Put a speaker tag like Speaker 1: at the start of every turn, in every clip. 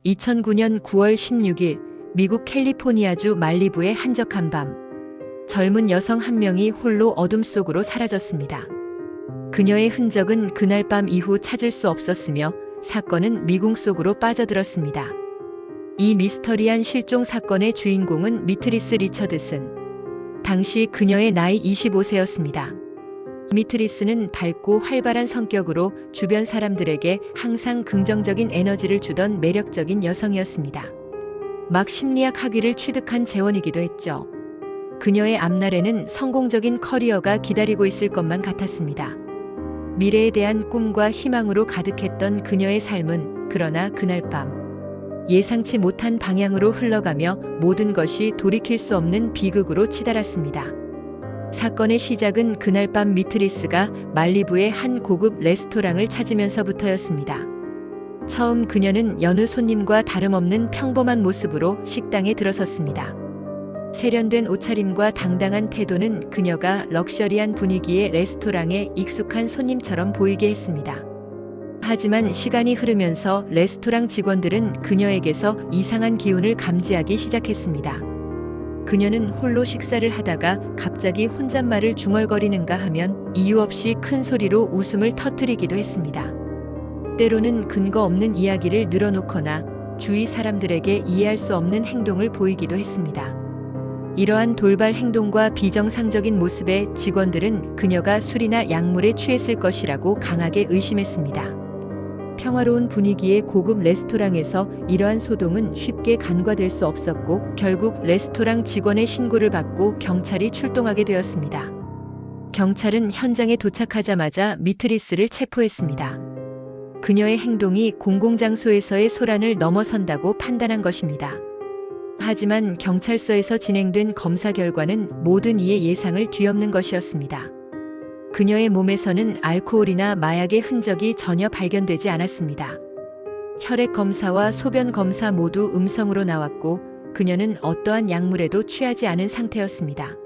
Speaker 1: 2009년 9월 16일 미국 캘리포니아주 말리부의 한적한 밤, 젊은 여성 한 명이 홀로 어둠 속으로 사라졌습니다. 그녀의 흔적은 그날 밤 이후 찾을 수 없었으며 사건은 미궁 속으로 빠져들었습니다. 이 미스터리한 실종 사건의 주인공은 미트리스 리처드슨. 당시 그녀의 나이 25세였습니다. 미트리스는 밝고 활발한 성격으로 주변 사람들에게 항상 긍정적인 에너지를 주던 매력적인 여성이었습니다. 막 심리학 학위를 취득한 재원이기도 했죠. 그녀의 앞날에는 성공적인 커리어가 기다리고 있을 것만 같았습니다. 미래에 대한 꿈과 희망으로 가득했던 그녀의 삶은 그러나 그날 밤 예상치 못한 방향으로 흘러가며 모든 것이 돌이킬 수 없는 비극으로 치달았습니다. 사건의 시작은 그날 밤 미트리스가 말리부의 한 고급 레스토랑을 찾으면서부터였습니다. 처음 그녀는 여느 손님과 다름없는 평범한 모습으로 식당에 들어섰습니다. 세련된 옷차림과 당당한 태도는 그녀가 럭셔리한 분위기의 레스토랑에 익숙한 손님처럼 보이게 했습니다. 하지만 시간이 흐르면서 레스토랑 직원들은 그녀에게서 이상한 기운을 감지하기 시작했습니다. 그녀는 홀로 식사를 하다가 갑자기 혼잣말을 중얼거리는가 하면 이유 없이 큰 소리로 웃음을 터뜨리기도 했습니다. 때로는 근거 없는 이야기를 늘어놓거나 주위 사람들에게 이해할 수 없는 행동을 보이기도 했습니다. 이러한 돌발 행동과 비정상적인 모습에 직원들은 그녀가 술이나 약물에 취했을 것이라고 강하게 의심했습니다. 평화로운 분위기의 고급 레스토랑에서 이러한 소동은 쉽게 간과될 수 없었고 결국 레스토랑 직원의 신고를 받고 경찰이 출동하게 되었습니다. 경찰은 현장에 도착하자마자 미트리스를 체포했습니다. 그녀의 행동이 공공장소에서의 소란을 넘어선다고 판단한 것입니다. 하지만 경찰서에서 진행된 검사 결과는 모든 이의 예상을 뒤엎는 것이었습니다. 그녀의 몸에서는 알코올이나 마약의 흔적이 전혀 발견되지 않았습니다. 혈액 검사와 소변 검사 모두 음성으로 나왔고 그녀는 어떠한 약물에도 취하지 않은 상태였습니다.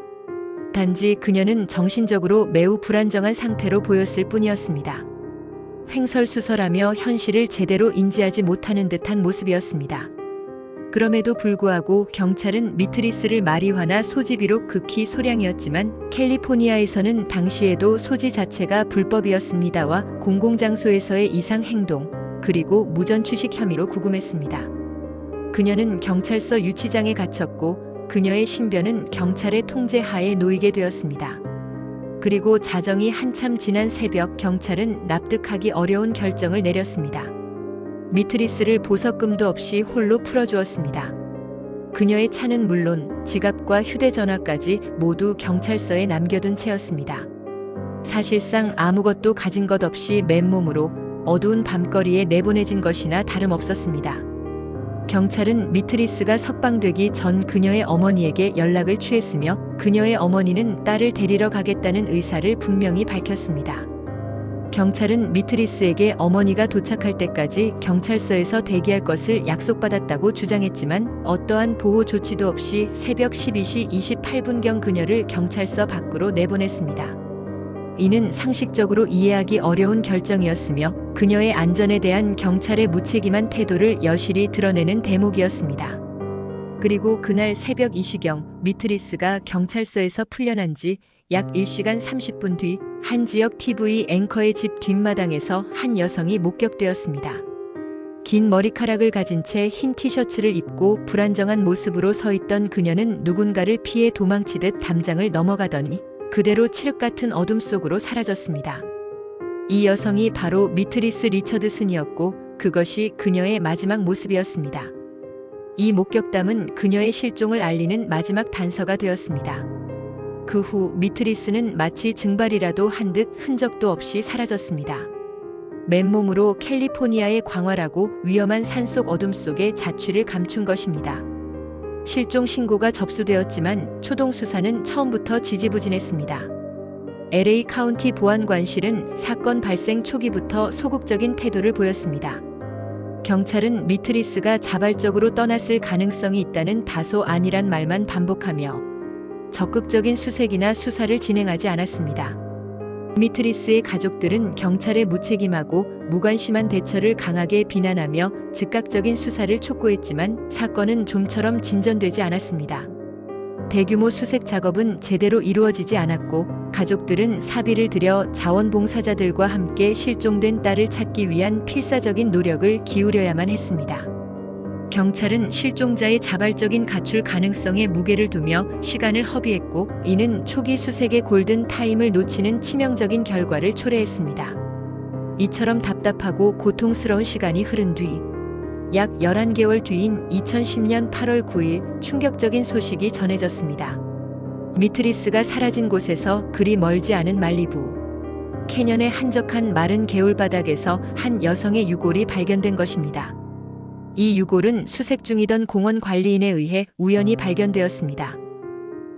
Speaker 1: 단지 그녀는 정신적으로 매우 불안정한 상태로 보였을 뿐이었습니다. 횡설수설하며 현실을 제대로 인지하지 못하는 듯한 모습이었습니다. 그럼에도 불구하고 경찰은 미트리스를 마리화나 소지 비록 극히 소량이었지만 캘리포니아에서는 당시에도 소지 자체가 불법이었습니다와 공공장소에서의 이상 행동, 그리고 무전 추식 혐의로 구금했습니다. 그녀는 경찰서 유치장에 갇혔고 그녀의 신변은 경찰의 통제 하에 놓이게 되었습니다. 그리고 자정이 한참 지난 새벽 경찰은 납득하기 어려운 결정을 내렸습니다. 미트리스를 보석금도 없이 홀로 풀어주었습니다. 그녀의 차는 물론 지갑과 휴대전화까지 모두 경찰서에 남겨둔 채였습니다. 사실상 아무것도 가진 것 없이 맨몸으로 어두운 밤거리에 내보내진 것이나 다름없었습니다. 경찰은 미트리스가 석방되기 전 그녀의 어머니에게 연락을 취했으며 그녀의 어머니는 딸을 데리러 가겠다는 의사를 분명히 밝혔습니다. 경찰은 미트리스에게 어머니가 도착할 때까지 경찰서에서 대기할 것을 약속받았다고 주장했지만 어떠한 보호 조치도 없이 새벽 12시 28분경 그녀를 경찰서 밖으로 내보냈습니다. 이는 상식적으로 이해하기 어려운 결정이었으며 그녀의 안전에 대한 경찰의 무책임한 태도를 여실히 드러내는 대목이었습니다. 그리고 그날 새벽 2시경 미트리스가 경찰서에서 풀려난 지 약 1시간 30분 뒤 한 지역 TV 앵커의 집 뒷마당에서 한 여성이 목격되었습니다. 긴 머리카락을 가진 채 흰 티셔츠를 입고 불안정한 모습으로 서 있던 그녀는 누군가를 피해 도망치듯 담장을 넘어가더니 그대로 칠흑 같은 어둠 속으로 사라졌습니다. 이 여성이 바로 미트리스 리처드슨이었고 그것이 그녀의 마지막 모습이었습니다. 이 목격담은 그녀의 실종을 알리는 마지막 단서가 되었습니다. 그 후 미트리스는 마치 증발이라도 한 듯 흔적도 없이 사라졌습니다. 맨몸으로 캘리포니아의 광활하고 위험한 산속 어둠 속에 자취를 감춘 것입니다. 실종 신고가 접수되었지만 초동 수사는 처음부터 지지부진했습니다. LA 카운티 보안관실은 사건 발생 초기부터 소극적인 태도를 보였습니다. 경찰은 미트리스가 자발적으로 떠났을 가능성이 있다는 다소 아니란 말만 반복하며 적극적인 수색이나 수사를 진행하지 않았습니다. 미트리스의 가족들은 경찰의 무책임하고 무관심한 대처를 강하게 비난하며 즉각적인 수사를 촉구했지만 사건은 좀처럼 진전되지 않았습니다. 대규모 수색 작업은 제대로 이루어지지 않았고 가족들은 사비를 들여 자원봉사자들과 함께 실종된 딸을 찾기 위한 필사적인 노력을 기울여야만 했습니다. 경찰은 실종자의 자발적인 가출 가능성에 무게를 두며 시간을 허비했고 이는 초기 수색의 골든 타임을 놓치는 치명적인 결과를 초래했습니다. 이처럼 답답하고 고통스러운 시간이 흐른 뒤 약 11개월 뒤인 2010년 8월 9일 충격적인 소식이 전해졌습니다. 미트리스가 사라진 곳에서 그리 멀지 않은 말리부 캐년의 한적한 마른 개울바닥에서 한 여성의 유골이 발견된 것입니다. 이 유골은 수색 중이던 공원 관리인에 의해 우연히 발견되었습니다.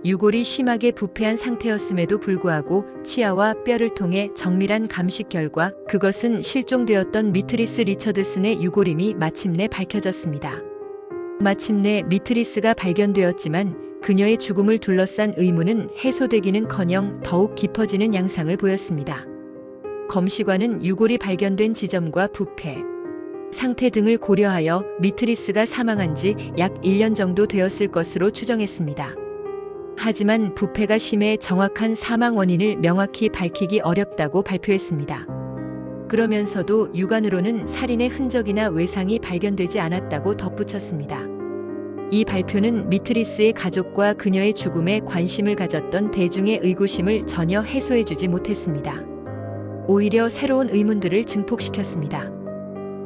Speaker 1: 유골이 심하게 부패한 상태였음에도 불구하고 치아와 뼈를 통해 정밀한 감식 결과 그것은 실종되었던 미트리스 리처드슨의 유골임이 마침내 밝혀졌습니다. 마침내 미트리스가 발견되었지만 그녀의 죽음을 둘러싼 의문은 해소되기는커녕 더욱 깊어지는 양상을 보였습니다. 검시관은 유골이 발견된 지점과 부패 상태 등을 고려하여 미트리스가 사망한 지 약 1년 정도 되었을 것으로 추정했습니다. 하지만 부패가 심해 정확한 사망 원인을 명확히 밝히기 어렵다고 발표했습니다. 그러면서도 육안으로는 살인의 흔적이나 외상이 발견되지 않았다고 덧붙였습니다. 이 발표는 미트리스의 가족과 그녀의 죽음에 관심을 가졌던 대중의 의구심을 전혀 해소해주지 못했습니다. 오히려 새로운 의문들을 증폭시켰습니다.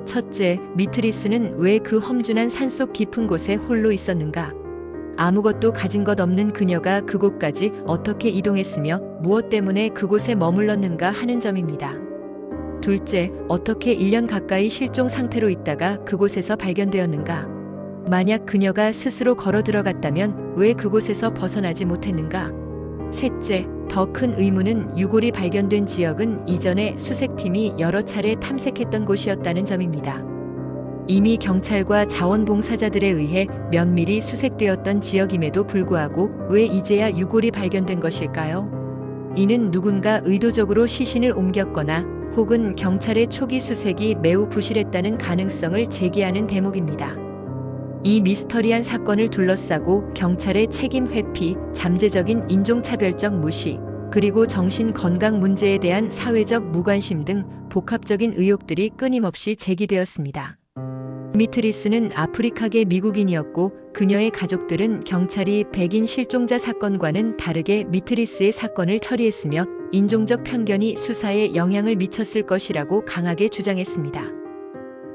Speaker 1: 첫째, 미트리스는 왜 그 험준한 산속 깊은 곳에 홀로 있었는가? 아무것도 가진 것 없는 그녀가 그곳까지 어떻게 이동했으며 무엇 때문에 그곳에 머물렀는가 하는 점입니다. 둘째, 어떻게 1년 가까이 실종 상태로 있다가 그곳에서 발견되었는가? 만약 그녀가 스스로 걸어 들어갔다면 왜 그곳에서 벗어나지 못했는가? 셋째, 더 큰 의문은 유골이 발견된 지역은 이전에 수색팀이 여러 차례 탐색했던 곳이었다는 점입니다. 이미 경찰과 자원봉사자들에 의해 면밀히 수색되었던 지역임에도 불구하고 왜 이제야 유골이 발견된 것일까요? 이는 누군가 의도적으로 시신을 옮겼거나 혹은 경찰의 초기 수색이 매우 부실했다는 가능성을 제기하는 대목입니다. 이 미스터리한 사건을 둘러싸고 경찰의 책임 회피, 잠재적인 인종차별적 무시, 그리고 정신건강 문제에 대한 사회적 무관심 등 복합적인 의혹들이 끊임없이 제기되었습니다. 미트리스는 아프리카계 미국인이었고 그녀의 가족들은 경찰이 백인 실종자 사건과는 다르게 미트리스의 사건을 처리했으며 인종적 편견이 수사에 영향을 미쳤을 것이라고 강하게 주장했습니다.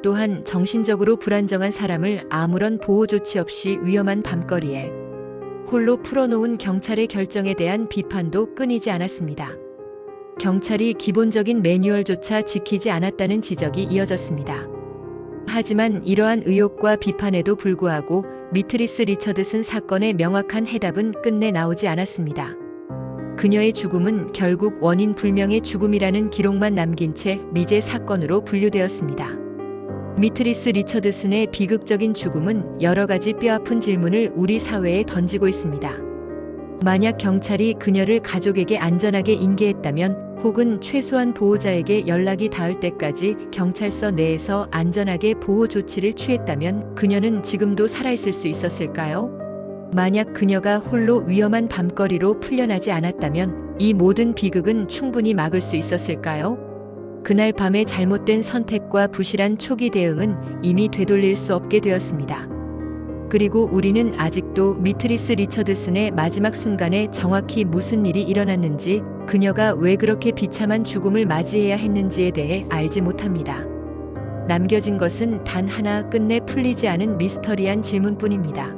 Speaker 1: 또한 정신적으로 불안정한 사람을 아무런 보호 조치 없이 위험한 밤거리에 홀로 풀어놓은 경찰의 결정에 대한 비판도 끊이지 않았습니다. 경찰이 기본적인 매뉴얼조차 지키지 않았다는 지적이 이어졌습니다. 하지만 이러한 의혹과 비판에도 불구하고 미트리스 리처드슨 사건의 명확한 해답은 끝내 나오지 않았습니다. 그녀의 죽음은 결국 원인 불명의 죽음이라는 기록만 남긴 채 미제 사건으로 분류되었습니다. 미트리스 리처드슨의 비극적인 죽음은 여러 가지 뼈아픈 질문을 우리 사회에 던지고 있습니다. 만약 경찰이 그녀를 가족에게 안전하게 인계했다면 혹은 최소한 보호자에게 연락이 닿을 때까지 경찰서 내에서 안전하게 보호 조치를 취했다면 그녀는 지금도 살아있을 수 있었을까요? 만약 그녀가 홀로 위험한 밤거리로 풀려나지 않았다면 이 모든 비극은 충분히 막을 수 있었을까요? 그날 밤의 잘못된 선택과 부실한 초기 대응은 이미 되돌릴 수 없게 되었습니다. 그리고 우리는 아직도 미트리스 리처드슨의 마지막 순간에 정확히 무슨 일이 일어났는지, 그녀가 왜 그렇게 비참한 죽음을 맞이해야 했는지에 대해 알지 못합니다. 남겨진 것은 단 하나 끝내 풀리지 않은 미스터리한 질문뿐입니다.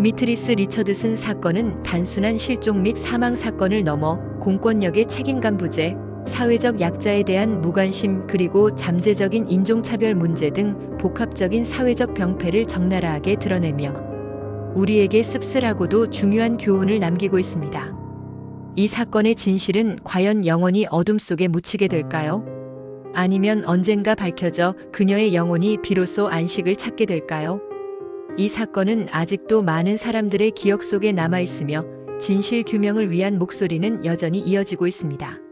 Speaker 1: 미트리스 리처드슨 사건은 단순한 실종 및 사망 사건을 넘어 공권력의 책임감 부재, 사회적 약자에 대한 무관심, 그리고 잠재적인 인종차별 문제 등 복합적인 사회적 병폐를 적나라하게 드러내며 우리에게 씁쓸하고도 중요한 교훈을 남기고 있습니다. 이 사건의 진실은 과연 영원히 어둠 속에 묻히게 될까요? 아니면 언젠가 밝혀져 그녀의 영혼이 비로소 안식을 찾게 될까요? 이 사건은 아직도 많은 사람들의 기억 속에 남아있으며 진실 규명을 위한 목소리는 여전히 이어지고 있습니다.